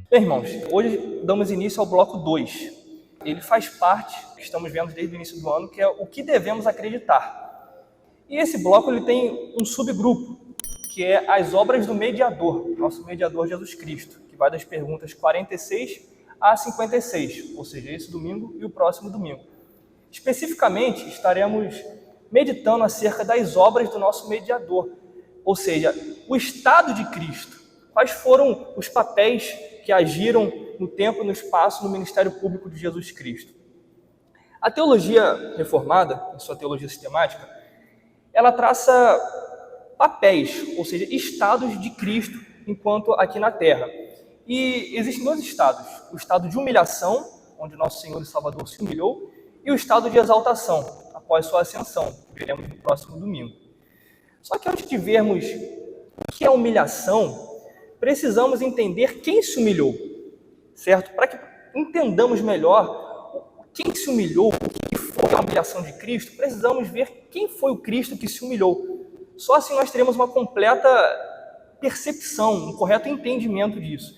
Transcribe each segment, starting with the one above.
Bem, irmãos, hoje damos início ao bloco 2. Ele faz parte, que estamos vendo desde o início do ano, que é o que devemos acreditar. E esse bloco ele tem um subgrupo, que é as obras do mediador, nosso mediador Jesus Cristo, que vai das perguntas 46 a 56, ou seja, esse domingo e o próximo domingo. Especificamente, estaremos meditando acerca das obras do nosso mediador, ou seja, o estado de Cristo. Quais foram os papéis que agiram no tempo e no espaço no ministério público de Jesus Cristo? A teologia reformada, em sua teologia sistemática, ela traça papéis, ou seja, estados de Cristo enquanto aqui na Terra. E existem dois estados: o estado de humilhação, onde nosso Senhor e Salvador se humilhou, e o estado de exaltação, após sua ascensão, que veremos no próximo domingo. Só que antes de vermos o que é humilhação, precisamos entender quem se humilhou, certo? Para que entendamos melhor quem se humilhou, o que foi a humilhação de Cristo, precisamos ver quem foi o Cristo que se humilhou. Só assim nós teremos uma completa percepção, um correto entendimento disso.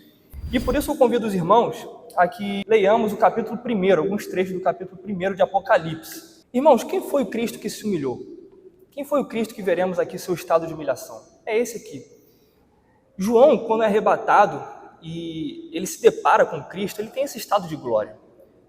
E por isso eu convido os irmãos a que leiamos o capítulo 1, alguns trechos do capítulo 1 de Apocalipse. Irmãos, quem foi o Cristo que se humilhou? Quem foi o Cristo que veremos aqui seu estado de humilhação? É esse aqui. João, quando é arrebatado e ele se depara com Cristo, ele tem esse estado de glória.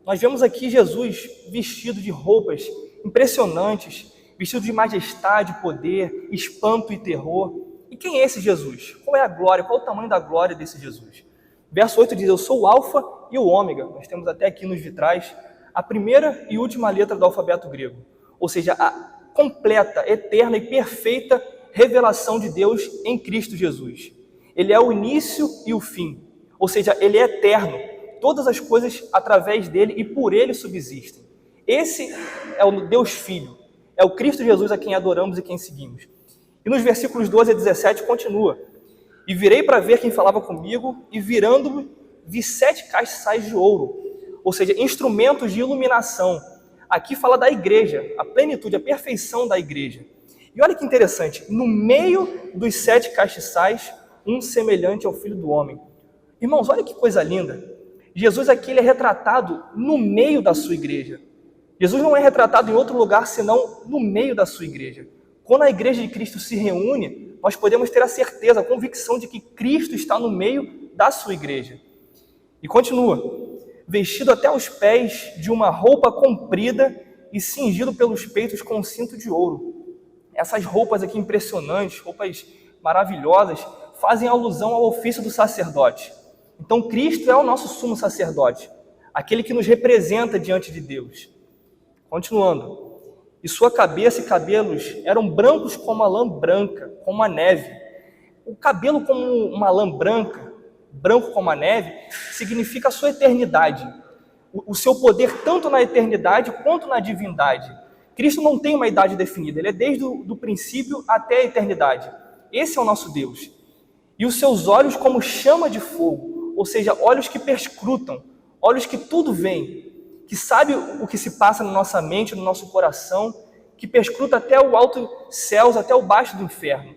Nós vemos aqui Jesus vestido de roupas impressionantes, vestido de majestade, poder, espanto e terror. E quem é esse Jesus? Qual é a glória? Qual é o tamanho da glória desse Jesus? Verso 8 diz: eu sou o Alfa e o Ômega. Nós temos até aqui nos vitrais a primeira e última letra do alfabeto grego. Ou seja, a completa, eterna e perfeita revelação de Deus em Cristo Jesus. Ele é o início e o fim. Ou seja, ele é eterno. Todas as coisas através dele e por ele subsistem. Esse é o Deus Filho. É o Cristo Jesus a quem adoramos e quem seguimos. E nos versículos 12 a 17 continua: e virei para ver quem falava comigo, e virando-me, vi 7 castiçais de ouro, ou seja, instrumentos de iluminação. Aqui fala da igreja, a plenitude, a perfeição da igreja. E olha que interessante, no meio dos 7 castiçais, um semelhante ao Filho do Homem. Irmãos, olha que coisa linda. Jesus aqui ele é retratado no meio da sua igreja. Jesus não é retratado em outro lugar senão no meio da sua igreja. Quando a igreja de Cristo se reúne, nós podemos ter a certeza, a convicção de que Cristo está no meio da sua igreja. E continua: vestido até os pés de uma roupa comprida e cingido pelos peitos com um cinto de ouro. Essas roupas aqui impressionantes, roupas maravilhosas, fazem alusão ao ofício do sacerdote. Então Cristo é o nosso sumo sacerdote, aquele que nos representa diante de Deus. Continuando: e sua cabeça e cabelos eram brancos como a lã branca, como a neve. O cabelo como uma lã branca, branco como a neve, significa a sua eternidade, o seu poder tanto na eternidade quanto na divindade. Cristo não tem uma idade definida, ele é desde o princípio até a eternidade. Esse é o nosso Deus. E os seus olhos como chama de fogo, ou seja, olhos que perscrutam, olhos que tudo veem, que sabe o que se passa na nossa mente, no nosso coração, que perscruta até o alto céus, até o baixo do inferno.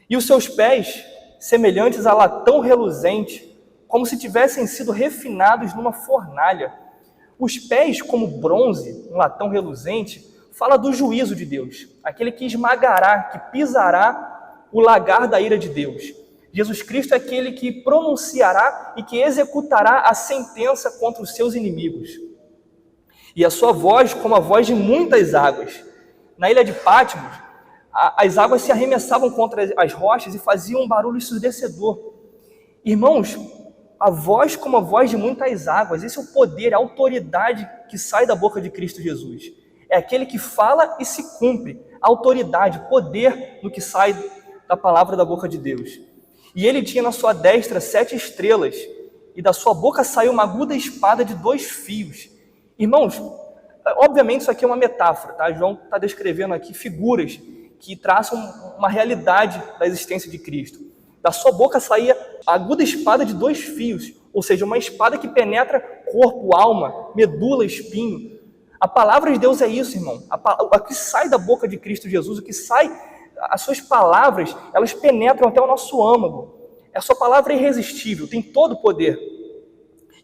E os seus pés, semelhantes a latão reluzente, como se tivessem sido refinados numa fornalha. Os pés, como bronze, um latão reluzente, fala do juízo de Deus, aquele que esmagará, que pisará o lagar da ira de Deus. Jesus Cristo é aquele que pronunciará e que executará a sentença contra os seus inimigos. E a sua voz como a voz de muitas águas. Na ilha de Patmos, as águas se arremessavam contra as rochas e faziam um barulho ensurdecedor. Irmãos, a voz como a voz de muitas águas, esse é o poder, a autoridade que sai da boca de Cristo Jesus. É aquele que fala e se cumpre, autoridade, poder no que sai da palavra da boca de Deus. E ele tinha na sua destra 7 estrelas, e da sua boca saiu uma aguda espada de 2 fios. Irmãos, obviamente isso aqui é uma metáfora, tá? João está descrevendo aqui figuras que traçam uma realidade da existência de Cristo. Da sua boca saía a aguda espada de 2 fios, ou seja, uma espada que penetra corpo, alma, medula, espinho. A palavra de Deus é isso, irmão. O que sai da boca de Cristo Jesus, o que sai, as suas palavras, elas penetram até o nosso âmago. A sua palavra é irresistível, tem todo o poder.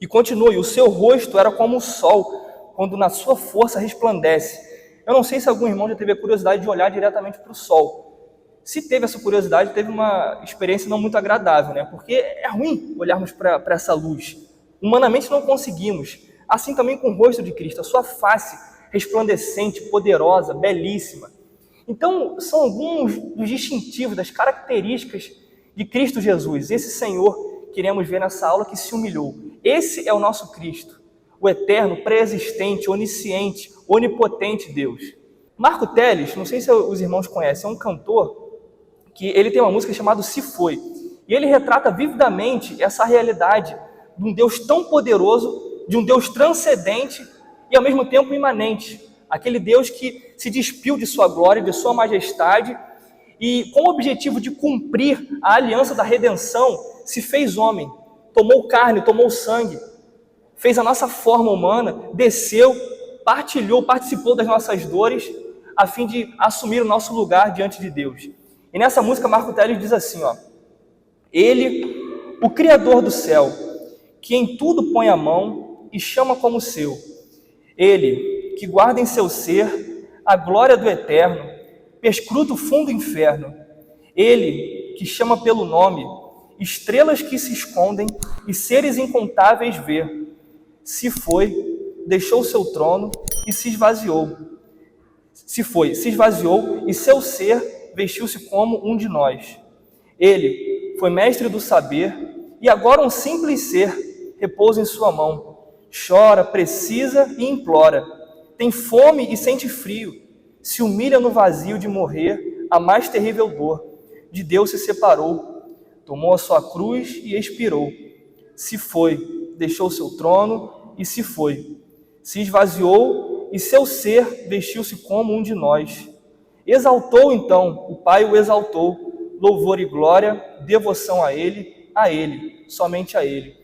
E continua, e o seu rosto era como o sol, quando na sua força resplandece. Eu não sei se algum irmão já teve a curiosidade de olhar diretamente para o sol. Se teve essa curiosidade, teve uma experiência não muito agradável, né? Porque é ruim olharmos para essa luz. Humanamente não conseguimos. Assim também com o rosto de Cristo, a sua face resplandecente, poderosa, belíssima. Então, são alguns dos distintivos, das características de Cristo Jesus, esse Senhor que iremos ver nessa aula que se humilhou. Esse é o nosso Cristo, o eterno, pré-existente, onisciente, onipotente Deus. Marco Teles, não sei se os irmãos conhecem, é um cantor que ele tem uma música chamada Se Foi. E ele retrata vividamente essa realidade de um Deus tão poderoso, de um Deus transcendente e ao mesmo tempo imanente. Aquele Deus que se despiu de sua glória, de sua majestade e com o objetivo de cumprir a aliança da redenção, se fez homem, tomou carne, tomou sangue, fez a nossa forma humana, desceu, partilhou, participou das nossas dores, a fim de assumir o nosso lugar diante de Deus. E nessa música, Marco Teles diz assim, ó: Ele, o Criador do céu, que em tudo põe a mão e chama como seu. Ele, que guarda em seu ser a glória do eterno, perscruta o fundo inferno. Ele, que chama pelo nome estrelas que se escondem e seres incontáveis vê. Se foi, deixou seu trono e se esvaziou. Se foi, se esvaziou e seu ser vestiu-se como um de nós. Ele foi mestre do saber e agora um simples ser repousa em sua mão. Chora, precisa e implora. Tem fome e sente frio. Se humilha no vazio de morrer a mais terrível dor. De Deus se separou. Tomou a sua cruz e expirou. Se foi, deixou seu trono e se foi. Se esvaziou e seu ser vestiu-se como um de nós. Exaltou então, o Pai o exaltou. Louvor e glória, devoção a Ele, somente a Ele.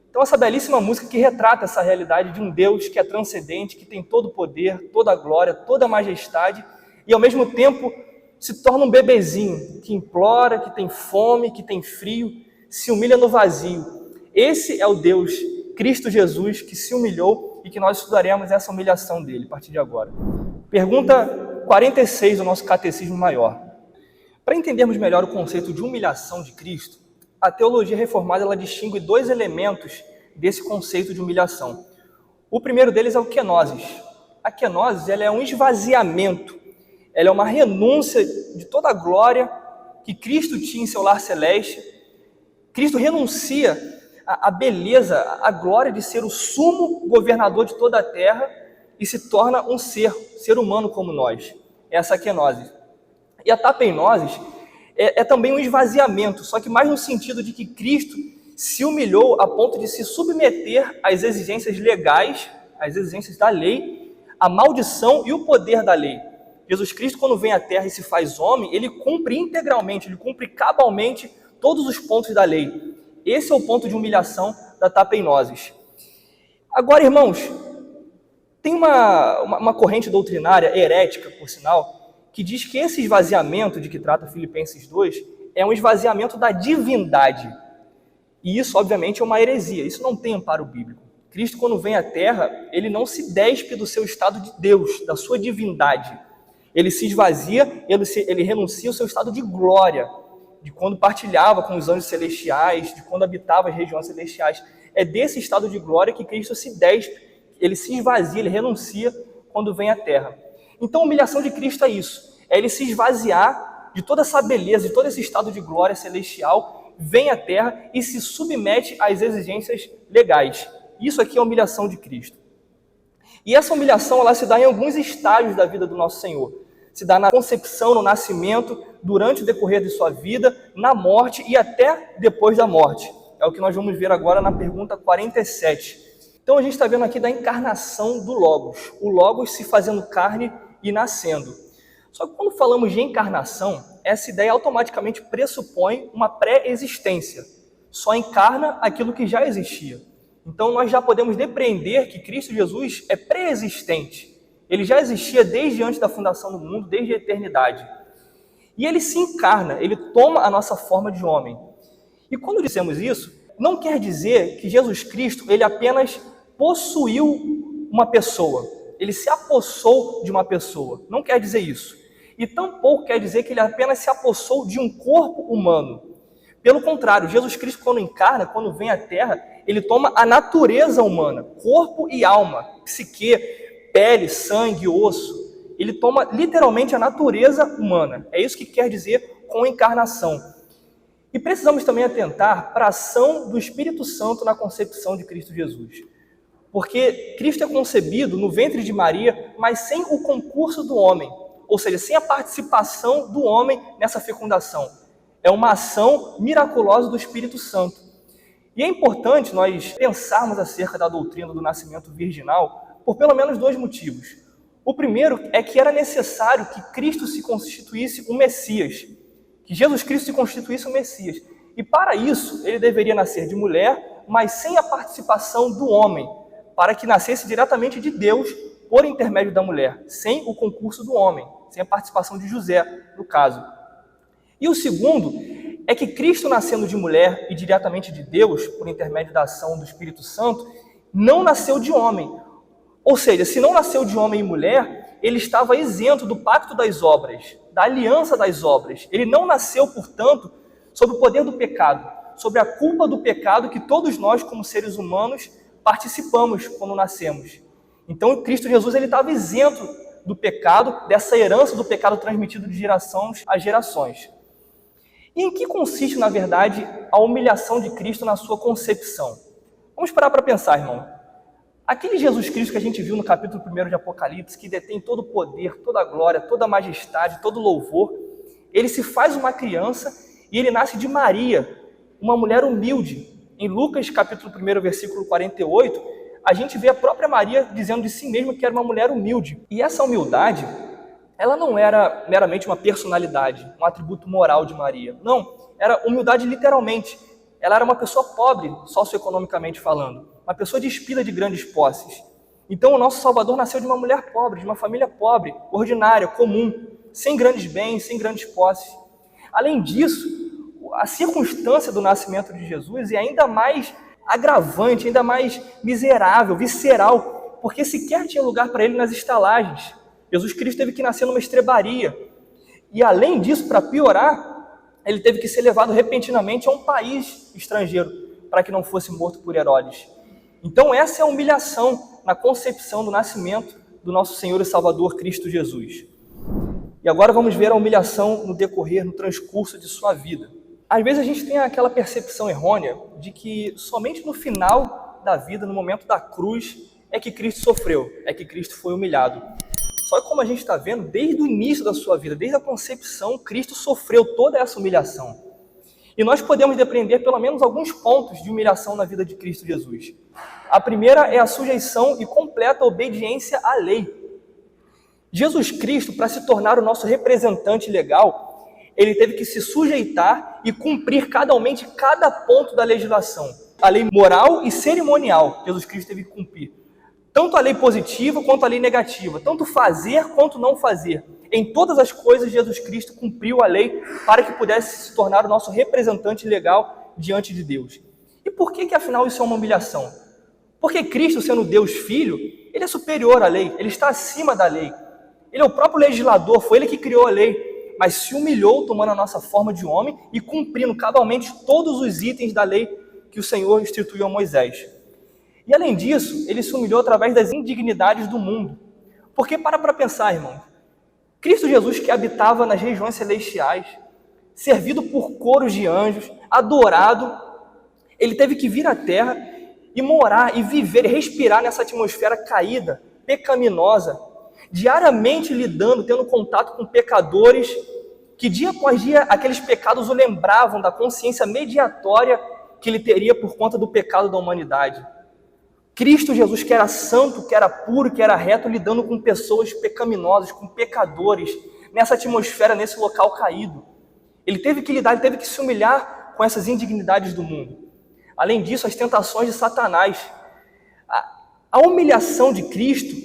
Então essa belíssima música que retrata essa realidade de um Deus que é transcendente, que tem todo o poder, toda a glória, toda a majestade e ao mesmo tempo se torna um bebezinho que implora, que tem fome, que tem frio, se humilha no vazio. Esse é o Deus, Cristo Jesus, que se humilhou e que nós estudaremos essa humilhação dele a partir de agora. Pergunta 46 do nosso Catecismo Maior. Para entendermos melhor o conceito de humilhação de Cristo, a teologia reformada ela distingue dois elementos desse conceito de humilhação. O primeiro deles é o kenosis. A kenosis ela é um esvaziamento, ela é uma renúncia de toda a glória que Cristo tinha em seu lar celeste. Cristo renuncia à beleza, à glória de ser o sumo governador de toda a terra e se torna um ser humano como nós. Essa é a kenosis. E a tapenosis é também um esvaziamento, só que mais no sentido de que Cristo se humilhou a ponto de se submeter às exigências legais, às exigências da lei, à maldição e o poder da lei. Jesus Cristo, quando vem à Terra e se faz homem, ele cumpre integralmente, ele cumpre cabalmente todos os pontos da lei. Esse é o ponto de humilhação da tapenosis. Agora, irmãos, tem uma corrente doutrinária, herética, por sinal, que diz que esse esvaziamento de que trata Filipenses 2 é um esvaziamento da divindade. E isso, obviamente, é uma heresia. Isso não tem amparo bíblico. Cristo, quando vem à Terra, ele não se despe do seu estado de Deus, da sua divindade. Ele se esvazia, ele renuncia ao seu estado de glória, de quando partilhava com os anjos celestiais, de quando habitava as regiões celestiais. É desse estado de glória que Cristo se despe, ele se esvazia, ele renuncia quando vem à Terra. Então a humilhação de Cristo é isso, é ele se esvaziar de toda essa beleza, de todo esse estado de glória celestial, vem à Terra e se submete às exigências legais. Isso aqui é a humilhação de Cristo. E essa humilhação ela se dá em alguns estágios da vida do nosso Senhor. Se dá na concepção, no nascimento, durante o decorrer de sua vida, na morte e até depois da morte. É o que nós vamos ver agora na pergunta 47. Então a gente está vendo aqui da encarnação do Logos. O Logos se fazendo carne e nascendo. Só que quando falamos de encarnação, essa ideia automaticamente pressupõe uma pré-existência. Só encarna aquilo que já existia. Então nós já podemos depreender que Cristo Jesus é pré-existente. Ele já existia desde antes da fundação do mundo, desde a eternidade. E ele se encarna, ele toma a nossa forma de homem. E quando dissemos isso, não quer dizer que Jesus Cristo ele apenas possuiu uma pessoa, ele se apossou de uma pessoa, não quer dizer isso. E tampouco quer dizer que ele apenas se apossou de um corpo humano. Pelo contrário, Jesus Cristo, quando encarna, quando vem à Terra, ele toma a natureza humana, corpo e alma, psique, pele, sangue, osso. Ele toma literalmente a natureza humana. É isso que quer dizer com encarnação. E precisamos também atentar para a ação do Espírito Santo na concepção de Cristo Jesus. Porque Cristo é concebido no ventre de Maria, mas sem o concurso do homem, ou seja, sem a participação do homem nessa fecundação. É uma ação miraculosa do Espírito Santo. E é importante nós pensarmos acerca da doutrina do nascimento virginal por pelo menos dois motivos. O primeiro é que era necessário que Cristo se constituísse um Messias, que Jesus Cristo se constituísse um Messias. E para isso, ele deveria nascer de mulher, mas sem a participação do homem, para que nascesse diretamente de Deus por intermédio da mulher, sem o concurso do homem, sem a participação de José, no caso. E o segundo é que Cristo, nascendo de mulher e diretamente de Deus, por intermédio da ação do Espírito Santo, não nasceu de homem. Ou seja, se não nasceu de homem e mulher, ele estava isento do pacto das obras, da aliança das obras. Ele não nasceu, portanto, sob o poder do pecado, sobre a culpa do pecado que todos nós, como seres humanos, participamos quando nascemos. Então, Cristo Jesus ele estava isento do pecado, dessa herança do pecado transmitido de gerações a gerações. E em que consiste, na verdade, a humilhação de Cristo na sua concepção? Vamos parar para pensar, irmão. Aquele Jesus Cristo que a gente viu no capítulo 1 de Apocalipse, que detém todo o poder, toda a glória, toda a majestade, todo o louvor, ele se faz uma criança e ele nasce de Maria, uma mulher humilde. Em Lucas capítulo 1, versículo 48, a gente vê a própria Maria dizendo de si mesma que era uma mulher humilde. E essa humildade, ela não era meramente uma personalidade, um atributo moral de Maria. Não, era humildade literalmente. Ela era uma pessoa pobre, socioeconomicamente falando. Uma pessoa despida de grandes posses. Então o nosso Salvador nasceu de uma mulher pobre, de uma família pobre, ordinária, comum, sem grandes bens, sem grandes posses. Além disso, a circunstância do nascimento de Jesus é ainda mais agravante, ainda mais miserável, visceral, porque sequer tinha lugar para ele nas estalagens. Jesus Cristo teve que nascer numa estrebaria. E além disso, para piorar, ele teve que ser levado repentinamente a um país estrangeiro, para que não fosse morto por Herodes. Então essa é a humilhação na concepção do nascimento do nosso Senhor e Salvador Cristo Jesus. E agora vamos ver a humilhação no decorrer, no transcurso de sua vida. Às vezes a gente tem aquela percepção errônea de que somente no final da vida, no momento da cruz, é que Cristo sofreu, é que Cristo foi humilhado. Só que como a gente está vendo, desde o início da sua vida, desde a concepção, Cristo sofreu toda essa humilhação. E nós podemos depreender pelo menos alguns pontos de humilhação na vida de Cristo Jesus. A primeira é a sujeição e completa obediência à lei. Jesus Cristo, para se tornar o nosso representante legal, ele teve que se sujeitar e cumprir cadalmente cada ponto da legislação. A lei moral e cerimonial, Jesus Cristo teve que cumprir. Tanto a lei positiva quanto a lei negativa, tanto fazer quanto não fazer. Em todas as coisas, Jesus Cristo cumpriu a lei para que pudesse se tornar o nosso representante legal diante de Deus. E por que afinal isso é uma humilhação? Porque Cristo, sendo Deus Filho, ele é superior à lei, ele está acima da lei. Ele é o próprio legislador, foi ele que criou a lei, mas se humilhou tomando a nossa forma de homem e cumprindo cabalmente todos os itens da lei que o Senhor instituiu a Moisés. E além disso, ele se humilhou através das indignidades do mundo. Porque para pensar, irmão, Cristo Jesus, que habitava nas regiões celestiais, servido por coros de anjos, adorado, ele teve que vir à terra e morar e viver e respirar nessa atmosfera caída, pecaminosa, diariamente lidando, tendo contato com pecadores que dia após dia aqueles pecados o lembravam da consciência mediatória que ele teria por conta do pecado da humanidade. Cristo Jesus, que era santo, que era puro, que era reto, lidando com pessoas pecaminosas, com pecadores, nessa atmosfera, nesse local caído. Ele teve que lidar, ele teve que se humilhar com essas indignidades do mundo. Além disso, as tentações de Satanás. A humilhação de Cristo,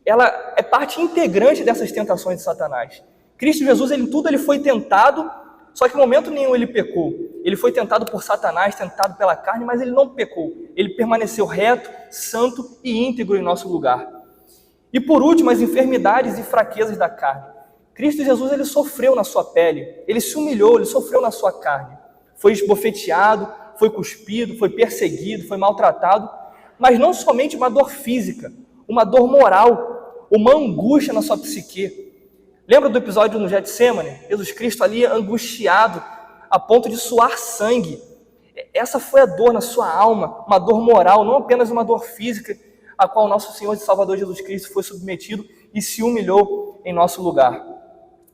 ela é parte integrante dessas tentações de Satanás. Cristo Jesus, em tudo ele foi tentado, só que em momento nenhum ele pecou. Ele foi tentado por Satanás, tentado pela carne, mas ele não pecou. Ele permaneceu reto, santo e íntegro em nosso lugar. E por último, as enfermidades e fraquezas da carne. Cristo Jesus, ele sofreu na sua pele, ele se humilhou, ele sofreu na sua carne. Foi esbofeteado, foi cuspido, foi perseguido, foi maltratado, mas não somente uma dor física, uma dor moral, uma angústia na sua psique. Lembra do episódio no Getsemane? Jesus Cristo ali angustiado, a ponto de suar sangue. Essa foi a dor na sua alma, uma dor moral, não apenas uma dor física, a qual nosso Senhor e Salvador Jesus Cristo foi submetido e se humilhou em nosso lugar.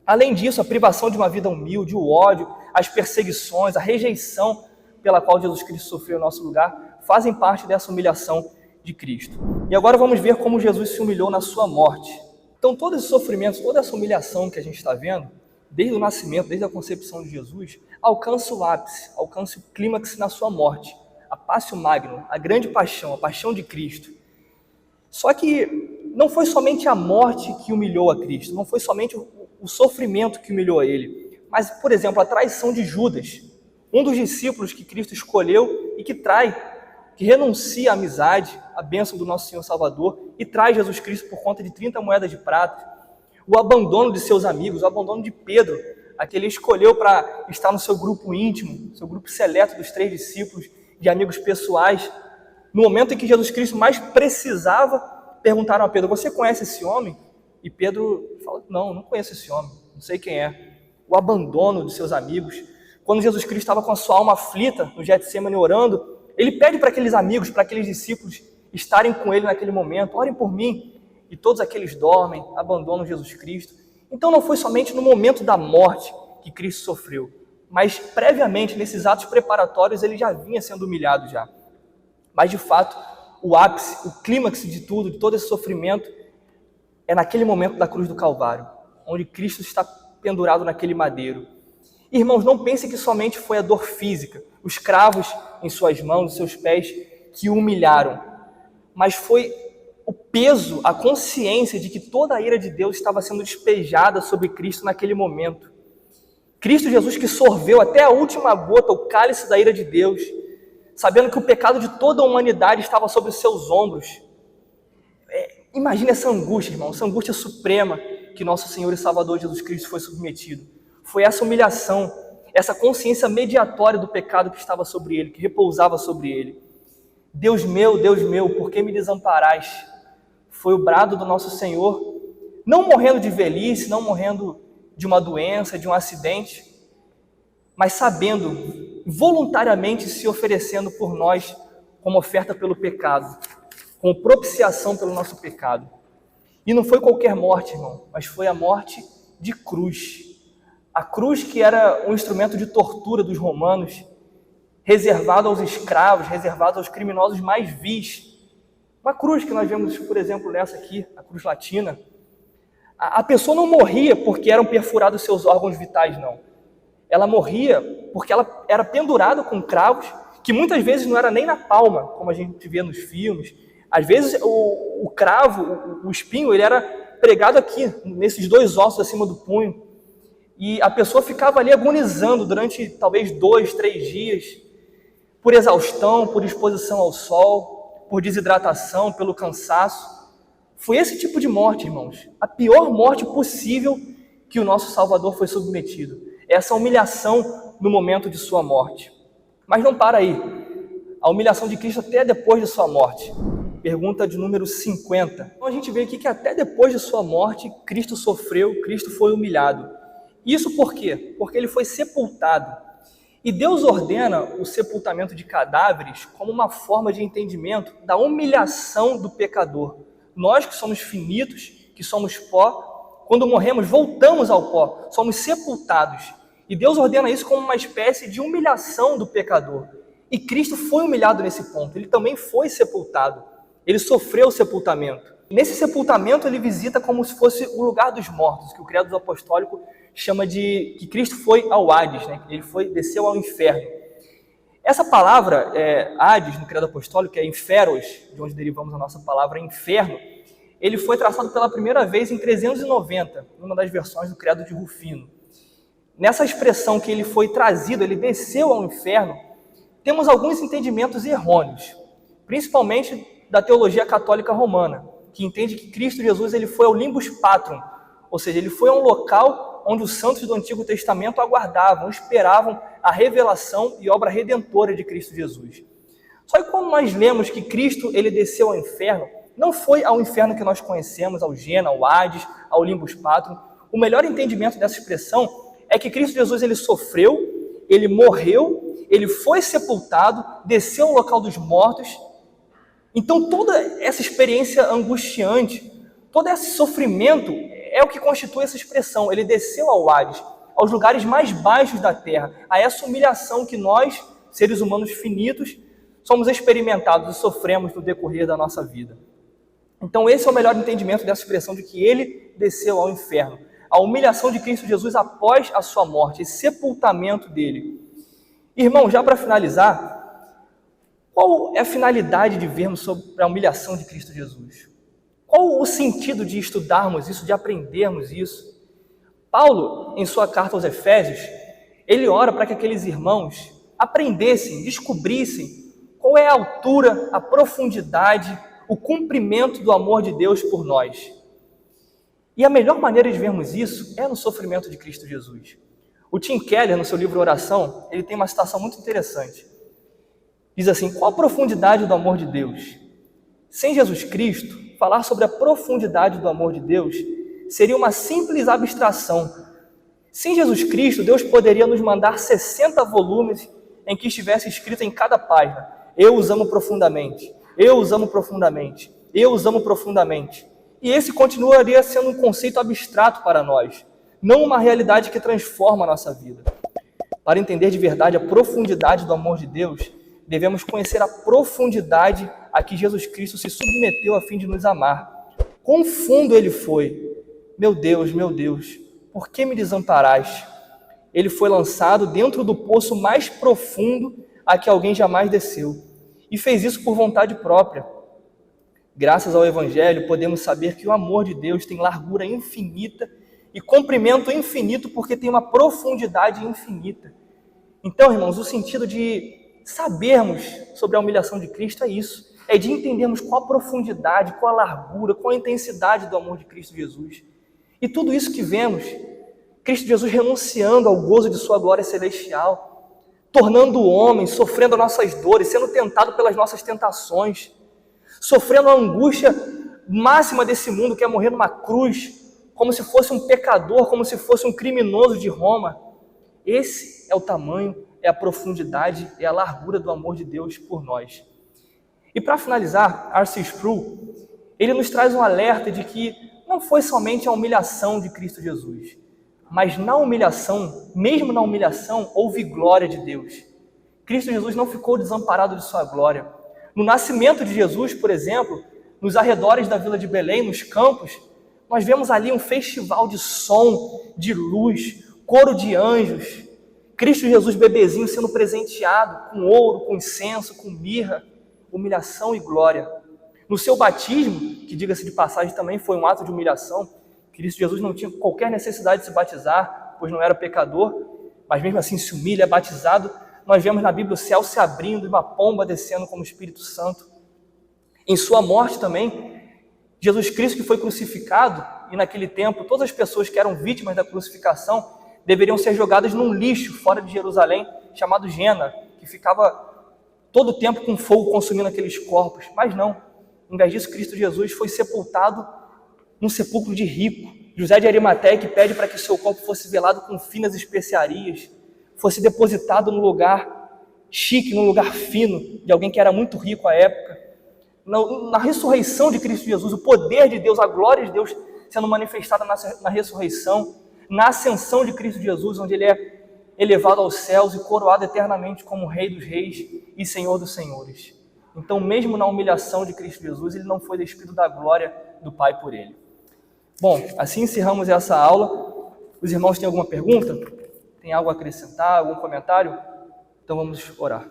Além disso, a privação de uma vida humilde, o ódio, as perseguições, a rejeição pela qual Jesus Cristo sofreu em nosso lugar, fazem parte dessa humilhação de Cristo. E agora vamos ver como Jesus se humilhou na sua morte. Então, todo esse sofrimento, toda essa humilhação que a gente está vendo, desde o nascimento, desde a concepção de Jesus, alcança o ápice, alcança o clímax na sua morte. A Passio Magnum, a grande paixão, a paixão de Cristo. Só que não foi somente a morte que humilhou a Cristo, não foi somente o sofrimento que humilhou a ele, mas, por exemplo, a traição de Judas, um dos discípulos que Cristo escolheu e que trai, que renuncia à amizade, à bênção do nosso Senhor Salvador e traz Jesus Cristo por conta de 30 moedas de prata. O abandono de seus amigos, o abandono de Pedro, aquele escolheu para estar no seu grupo íntimo, seu grupo seleto dos 3 discípulos, de amigos pessoais. No momento em que Jesus Cristo mais precisava, perguntaram a Pedro: você conhece esse homem? E Pedro fala: não conheço esse homem, não sei quem é. O abandono de seus amigos. Quando Jesus Cristo estava com a sua alma aflita no Getsemane orando, ele pede para aqueles amigos, para aqueles discípulos estarem com ele naquele momento: orem por mim. E todos aqueles dormem, abandonam Jesus Cristo. Então não foi somente no momento da morte que Cristo sofreu, mas previamente, nesses atos preparatórios, ele já vinha sendo humilhado já. Mas de fato, o ápice, o clímax de tudo, de todo esse sofrimento, é naquele momento da cruz do Calvário, onde Cristo está pendurado naquele madeiro. Irmãos, não pensem que somente foi a dor física, os cravos em suas mãos, em seus pés, que o humilharam, mas foi o peso, a consciência de que toda a ira de Deus estava sendo despejada sobre Cristo naquele momento. Cristo Jesus que sorveu até a última gota o cálice da ira de Deus, sabendo que o pecado de toda a humanidade estava sobre os seus ombros. Imagine essa angústia, irmão, essa angústia suprema que nosso Senhor e Salvador Jesus Cristo foi submetido. Foi essa humilhação, essa consciência mediatória do pecado que estava sobre ele, que repousava sobre ele. Deus meu, por que me desamparaste? Foi o brado do nosso Senhor, não morrendo de velhice, não morrendo de uma doença, de um acidente, mas sabendo, voluntariamente se oferecendo por nós como oferta pelo pecado, como propiciação pelo nosso pecado. E não foi qualquer morte, irmão, mas foi a morte de cruz. A cruz que era um instrumento de tortura dos romanos, reservado aos escravos, reservado aos criminosos mais vis. Uma cruz que nós vemos, por exemplo, nessa aqui, a cruz latina. A pessoa não morria porque eram perfurados seus órgãos vitais, não. Ela morria porque ela era pendurada com cravos, que muitas vezes não era nem na palma, como a gente vê nos filmes. Às vezes o cravo, o espinho, ele era pregado aqui, nesses 2 ossos acima do punho. E a pessoa ficava ali agonizando durante talvez 2, 3 dias, por exaustão, por exposição ao sol, por desidratação, pelo cansaço. Foi esse tipo de morte, irmãos, a pior morte possível que o nosso Salvador foi submetido. Essa humilhação no momento de sua morte. Mas não para aí. A humilhação de Cristo até depois de sua morte. Pergunta de número 50. Então a gente vê aqui que até depois de sua morte, Cristo sofreu, Cristo foi humilhado. Isso por quê? Porque ele foi sepultado. E Deus ordena o sepultamento de cadáveres como uma forma de entendimento da humilhação do pecador. Nós que somos finitos, que somos pó, quando morremos, voltamos ao pó, somos sepultados. E Deus ordena isso como uma espécie de humilhação do pecador. E Cristo foi humilhado nesse ponto, ele também foi sepultado. Ele sofreu o sepultamento. Nesse sepultamento ele visita como se fosse o lugar dos mortos, que o Credo Apostólico chama de que Cristo foi ao Hades, né? Ele desceu ao inferno. Essa palavra, Hades, no Credo Apostólico, que é inferos, de onde derivamos a nossa palavra inferno, ele foi traçado pela primeira vez em 390, numa das versões do Credo de Rufino. nessa expressão que ele foi trazido, ele desceu ao inferno, temos alguns entendimentos errôneos, principalmente da teologia católica romana, que entende que Cristo Jesus ele foi ao Limbus Patrum, ou seja, ele foi a um local onde os santos do Antigo Testamento aguardavam, esperavam a revelação e obra redentora de Cristo Jesus. Só que quando nós lemos que Cristo ele desceu ao inferno, não foi ao inferno que nós conhecemos, ao Gênesis, ao Hades, ao Limbus Patrum. O melhor entendimento dessa expressão é que Cristo Jesus ele sofreu, ele morreu, ele foi sepultado, desceu ao local dos mortos. Então toda essa experiência angustiante, todo esse sofrimento é o que constitui essa expressão. Ele desceu ao Hades, aos lugares mais baixos da terra, a essa humilhação que nós, seres humanos finitos, somos experimentados e sofremos no decorrer da nossa vida. Então esse é o melhor entendimento dessa expressão de que ele desceu ao inferno. A humilhação de Cristo Jesus após a sua morte, esse sepultamento dele. Irmão, já para finalizar, qual é a finalidade de vermos sobre a humilhação de Cristo Jesus? Qual o sentido de estudarmos isso, de aprendermos isso? Paulo, em sua carta aos Efésios, ele ora para que aqueles irmãos aprendessem, descobrissem qual é a altura, a profundidade, o cumprimento do amor de Deus por nós. E a melhor maneira de vermos isso é no sofrimento de Cristo Jesus. O Tim Keller, no seu livro Oração, ele tem uma citação muito interessante. Diz assim: qual a profundidade do amor de Deus? Sem Jesus Cristo, falar sobre a profundidade do amor de Deus seria uma simples abstração. Sem Jesus Cristo, Deus poderia nos mandar 60 volumes em que estivesse escrito em cada página: eu os amo profundamente, eu os amo profundamente, eu os amo profundamente. E esse continuaria sendo um conceito abstrato para nós, não uma realidade que transforma a nossa vida. Para entender de verdade a profundidade do amor de Deus, devemos conhecer a profundidade a que Jesus Cristo se submeteu a fim de nos amar. Quão fundo ele foi! Meu Deus, por que me desamparaste? Ele foi lançado dentro do poço mais profundo a que alguém jamais desceu, e fez isso por vontade própria. Graças ao Evangelho, podemos saber que o amor de Deus tem largura infinita e comprimento infinito, porque tem uma profundidade infinita. Então, irmãos, o sentido de sabermos sobre a humilhação de Cristo é isso, é de entendermos qual a profundidade, qual a largura, qual a intensidade do amor de Cristo Jesus. E tudo isso que vemos, Cristo Jesus renunciando ao gozo de sua glória celestial, tornando o homem, sofrendo as nossas dores, sendo tentado pelas nossas tentações, sofrendo a angústia máxima desse mundo, que é morrer numa cruz, como se fosse um pecador, como se fosse um criminoso de Roma. Esse é o tamanho, é a profundidade, é a largura do amor de Deus por nós. E para finalizar, R.C. Sproul, ele nos traz um alerta de que não foi somente a humilhação de Cristo Jesus, mas na humilhação, mesmo na humilhação, houve glória de Deus. Cristo Jesus não ficou desamparado de sua glória. No nascimento de Jesus, por exemplo, nos arredores da Vila de Belém, nos campos, nós vemos ali um festival de som, de luz, coro de anjos, Cristo Jesus bebezinho sendo presenteado com ouro, com incenso, com mirra, humilhação e glória. No seu batismo, que diga-se de passagem também foi um ato de humilhação, Cristo Jesus não tinha qualquer necessidade de se batizar, pois não era pecador, mas mesmo assim se humilha, é batizado. Nós vemos na Bíblia o céu se abrindo e uma pomba descendo como Espírito Santo. Em sua morte também, Jesus Cristo, que foi crucificado, e naquele tempo todas as pessoas que eram vítimas da crucificação deveriam ser jogadas num lixo fora de Jerusalém, chamado Gena, que ficava todo o tempo com fogo consumindo aqueles corpos. Mas não, em vez disso, Cristo Jesus foi sepultado num sepulcro de rico. José de Arimateia, que pede para que seu corpo fosse velado com finas especiarias, fosse depositado num lugar chique, num lugar fino, de alguém que era muito rico à época. Na ressurreição de Cristo Jesus, o poder de Deus, a glória de Deus sendo manifestada na ressurreição, na ascensão de Cristo Jesus, onde ele é elevado aos céus e coroado eternamente como Rei dos Reis e Senhor dos Senhores. Então, mesmo na humilhação de Cristo Jesus, ele não foi despido da glória do Pai por ele. Bom, assim encerramos essa aula. Os irmãos têm alguma pergunta? Tem algo a acrescentar, algum comentário? Então vamos orar.